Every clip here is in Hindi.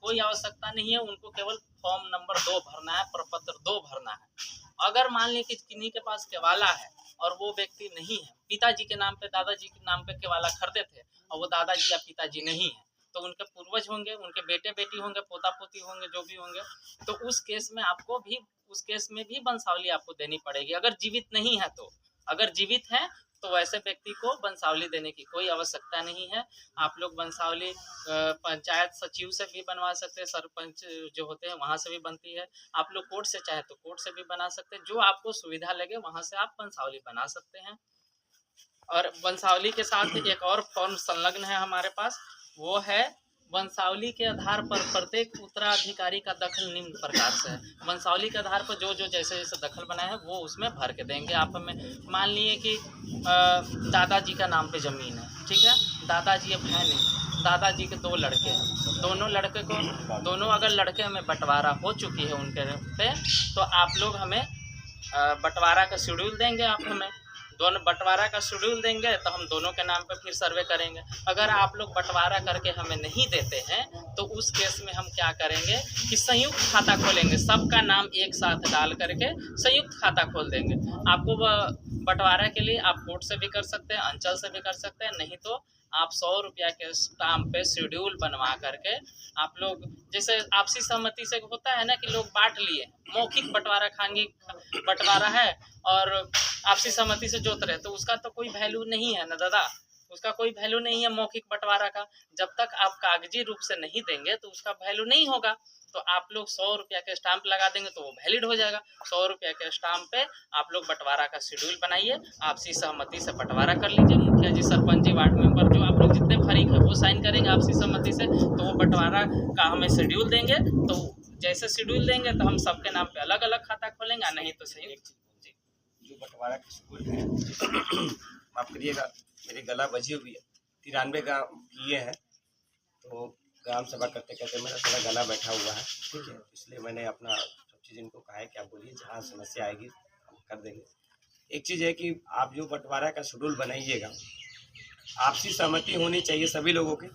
कोई आवश्यकता नहीं है। उनको केवल फॉर्म नंबर 2 भरना है, प्रपत्र 2 भरना है। अगर मान लीजिए कि किन्हीं के पास केवाला है और वो व्यक्ति नहीं है, पिताजी के नाम पे, दादाजी के नाम पे केवाला खरीदे थे और वो दादाजी या पिताजी नहीं है, तो उनके पूर्वज होंगे, उनके बेटे बेटी होंगे, पोता पोती होंगे, जो भी होंगे, तो उस केस में भी वंशावली आपको देनी पड़ेगी। अगर जीवित नहीं है तो, अगर जीवित है तो वैसे व्यक्ति को वंशावली देने की कोई आवश्यकता नहीं है। आप लोग वंशावली पंचायत सचिव से भी बनवा सकते हैं, सरपंच जो होते हैं वहाँ से भी बनती है। आप लोग कोर्ट से चाहे तो कोर्ट से भी बना सकते हैं, जो आपको सुविधा लगे वहाँ से आप वंशावली बना सकते हैं। और वंशावली के साथ एक और फॉर्म संलग्न है हमारे पास, वो है वंशावली के आधार पर प्रत्येक उत्तराधिकारी का दखल निम्न प्रकार से है। वंशावली के आधार पर जो जो जैसे जैसे दखल बनाए हैं वो उसमें भर के देंगे। आप हमें मान लिए कि दादाजी का नाम पे ज़मीन है, ठीक है, दादाजी अब है नहीं, दादाजी के 2 लड़के हैं, दोनों अगर लड़के में बंटवारा हो चुकी है उनके पे, तो आप लोग हमें बंटवारा का शेड्यूल देंगे। आप हमें दोनों बंटवारा का शेड्यूल देंगे तो हम दोनों के नाम पे फिर सर्वे करेंगे। अगर आप लोग बंटवारा करके हमें नहीं देते हैं तो उस केस में हम क्या करेंगे कि संयुक्त खाता खोलेंगे, सबका नाम एक साथ डाल करके संयुक्त खाता खोल देंगे। आपको बंटवारा के लिए आप कोर्ट से भी कर सकते हैं, अंचल से भी कर सकते हैं, नहीं तो आप 100 रुपया के स्टाम्प पे शेड्यूल बनवा करके आप लोग, जैसे आपसी सहमति से होता है ना कि लोग बांट लिए, मौखिक बंटवारा खानगी बंटवारा है और आपसी सहमति से जोत रहे, तो उसका तो कोई वैल्यू नहीं है ना दादा, उसका कोई वैल्यू नहीं है मौखिक बंटवारा का। जब तक आप कागजी रूप से नहीं देंगे तो उसका वैल्यू नहीं होगा। तो आप लोग 100 रुपया के स्टाम्प लगा देंगे तो वो वैलिड हो जाएगा। 100 रुपया के स्टाम्प पे आप लोग बंटवारा का शेड्यूल बनाइए, आपसी सहमति से बंटवारा कर लीजिए। मुखिया जी, सरपंच जी, वार्ड मेंबर, जो आप लोग जितने फरीक है वो साइन करेंगे आपसी सहमति से, तो वो बंटवारा का हमें शेड्यूल देंगे। तो जैसे शेड्यूल देंगे तो हम सबके नाम पे अलग अलग खाता खोलेंगे, नहीं तो सही जो बंटवारा का शेड्यूल है माफ करिएगा, मेरी गला बजी हुई है, 93 गाँव किए हैं, तो ग्राम सभा करते करते मेरा थोड़ा गला बैठा हुआ है, ठीक है, इसलिए मैंने अपना सब चीज़ इनको कहा है कि आप बोलिए, जहाँ समस्या आएगी हम कर देंगे। एक चीज़ है कि आप जो बंटवारा का शेड्यूल बनाइएगा, आपसी सहमति होनी चाहिए सभी लोगों की,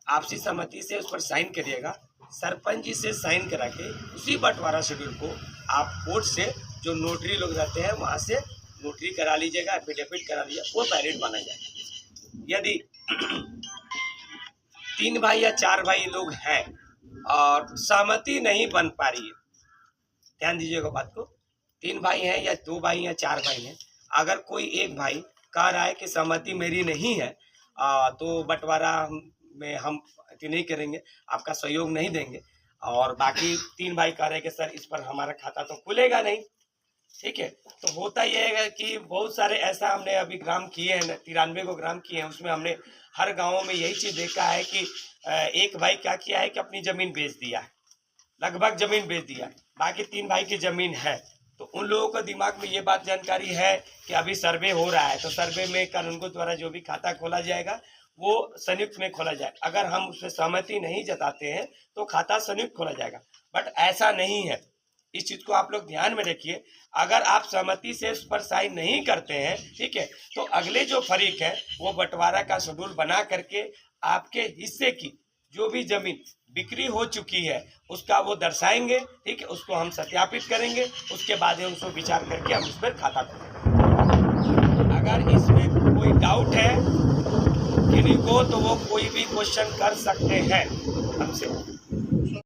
आपसी सहमति से उस पर साइन करिएगा। सरपंच जी से साइन करा के उसी बंटवारा शेड्यूल को आप कोर्ट से, जो नोटरी लोग रहते हैं वहाँ से नोटरी करा लीजिएगा, एफिडेविट करा लीजिएगा, वो वैलिड माना जाएगा। यदि 3 भाई या 4 भाई लोग हैं और सहमति नहीं बन पा रही है, ध्यान दीजिएगा बात को, 3 भाई हैं या 2 भाई या 4 भाई हैं, अगर कोई एक भाई कह रहा है कि सहमति मेरी नहीं है तो बंटवारा में हम नहीं करेंगे, आपका सहयोग नहीं देंगे, और बाकी 3 भाई कह रहे हैं कि सर इस पर हमारा खाता तो खुलेगा नहीं, ठीक है। तो होता यह है कि बहुत सारे ऐसा हमने अभी ग्राम किए हैं, 93 को ग्राम किए हैं, उसमें हमने हर गाँव में यही चीज़ देखा है कि एक भाई क्या किया है कि अपनी ज़मीन बेच दिया है, लगभग ज़मीन बेच दिया है, बाकी 3 भाई की ज़मीन है। तो उन लोगों को दिमाग में ये बात जानकारी है कि अभी सर्वे हो रहा है, तो सर्वे में कानूनगो द्वारा जो भी खाता खोला जाएगा वो संयुक्त में खोला जाए। अगर हम उसमें सहमति नहीं जताते हैं तो खाता संयुक्त खोला जाएगा, बट ऐसा नहीं है। इस चीज़ को आप लोग ध्यान में रखिए। अगर आप सहमति से उस पर साइन नहीं करते हैं, ठीक है, तो अगले जो फरीक है वो बंटवारा का शेड्यूल बना करके आपके हिस्से की जो भी जमीन बिक्री हो चुकी है उसका वो दर्शाएंगे, ठीक है, उसको हम सत्यापित करेंगे, उसके बाद ही उसको विचार करके हम उस पर खाता खोलेंगे। अगर इसमें कोई डाउट है किन्हीं को तो वो कोई भी क्वेश्चन कर सकते हैं हमसे।